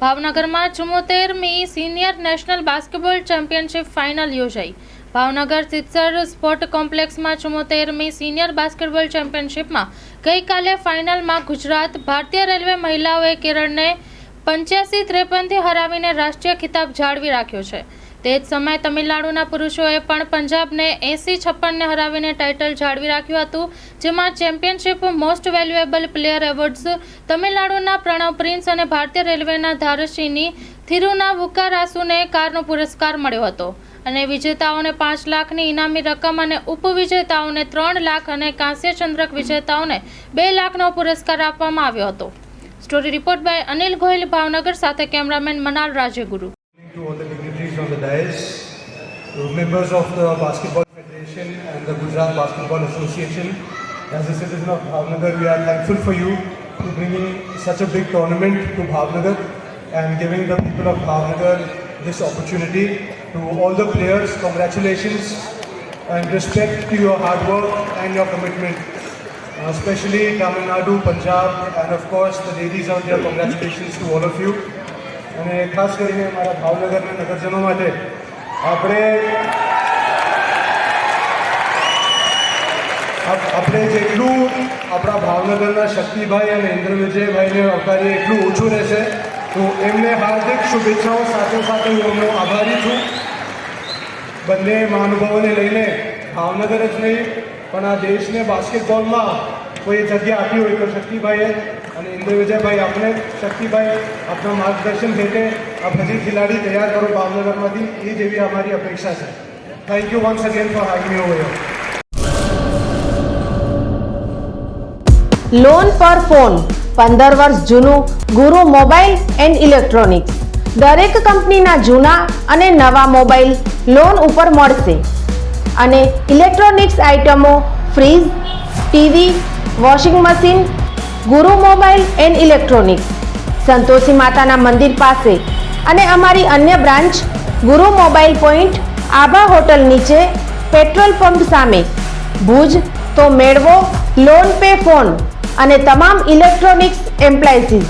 ભાવનગરમાં 74મી senior national basketball championship final યોજાઈ। ભાવનગર સિત્સર સ્પોર્ટ કોમ્પ્લેક્સમાં 74મી સિનિયર બાસ્કેટબોલ ચેમ્પિયનશિપમાં ગઈકાલે ફાઇનલમાં ગુજરાત ભારતીય રેલવે મહિલાઓએ કેરળને 85-53થી હરાવીને રાષ્ટ્રીય ખિતાબ જાળવી રાખ્યો છે। તે જ સમયે તમિલનાડુના પુરુષોએ પણ પંજાબને 80-56ને હરાવીને ટાઇટલ જાળવી રાખ્યું હતું, જેમાં championship most valuable player awards તમિલનાડુના પ્રણવ પ્રિન્સ અને ભારતીય રેલવેના ધારશીની થિરુનાવુકારાસુને કારનો પુરસ્કાર મળ્યો હતો અને વિજેતાઓને 5 લાખની ઇનામી રકમ અને ઉપવિજેતાઓને 3 લાખ અને કાંસ્ય ચંદ્રક વિજેતાઓને 2 લાખનો પુરસ્કાર આપવામાં આવ્યો હતો। Story report by Anil Gohil, Bhavnagar, સાથે cameraman Manal Rajeguru. To all the dignitaries on the dais, to members of the Basketball Federation and the Gujarat Basketball Association. As a citizen of Bhavnagar, we are thankful for you to bringing such a big tournament to Bhavnagar and giving the people of Bhavnagar this opportunity. To all the players, congratulations and respect to your hard work and your commitment. Especially Tamil Nadu, Punjab and of course the ladies out there, congratulations to all of you. અને ખાસ કરીને મારા ભાવનગરના નગરજનો માટે આપણે જેટલું આપણા ભાવનગરના શક્તિભાઈ અને ઇન્દ્રવિજયભાઈને આવકારીએ એટલું ઓછું રહેશે, તો એમને હાર્દિક શુભેચ્છાઓ સાથે સાથે હું એમનો આભારી છું। બંને મહાનુભાવોને લઈને ભાવનગર જ નહીં પણ આ દેશને બાસ્કેટબોલમાં કોઈ જગ્યા આપી હોય તો શક્તિભાઈએ અને ઇન્દ્રવિજયભાઈ આપણે શક્તિભાઈ આપના માર્ગદર્શન હેઠે આ બધી ખેલાડી તૈયાર કરો ભાવનગરમાંથી, એ જેવી અમારી અપેક્ષા છે। Thank you once again for having me over here. Loan પર ફોન 15 વર્ષ જૂનું ગુરુ મોબાઈલ એન્ડ ઇલેક્ટ્રોનિક્સ। દરેક કંપનીના જૂના અને નવા મોબાઈલ લોન ઉપર મળશે અને ઇલેક્ટ્રોનિક્સ આઇટમો ફ્રીજ, ટીવી, વોશિંગ મશીન। ગુરુ મોબાઈલ એન્ડ ઇલેક્ટ્રોનિક્સ સંતોષી માતાના મંદિર પાસે અને અમારી અન્ય બ્રાન્ચ ગુરુ મોબાઈલ પોઈન્ટ આભા હોટલ નીચે, પેટ્રોલ પંપ સામે, ભુજ। તો મેળવો લોન પે ફોન અને તમામ ઇલેક્ટ્રોનિક્સ એપ્લાયન્સીસ।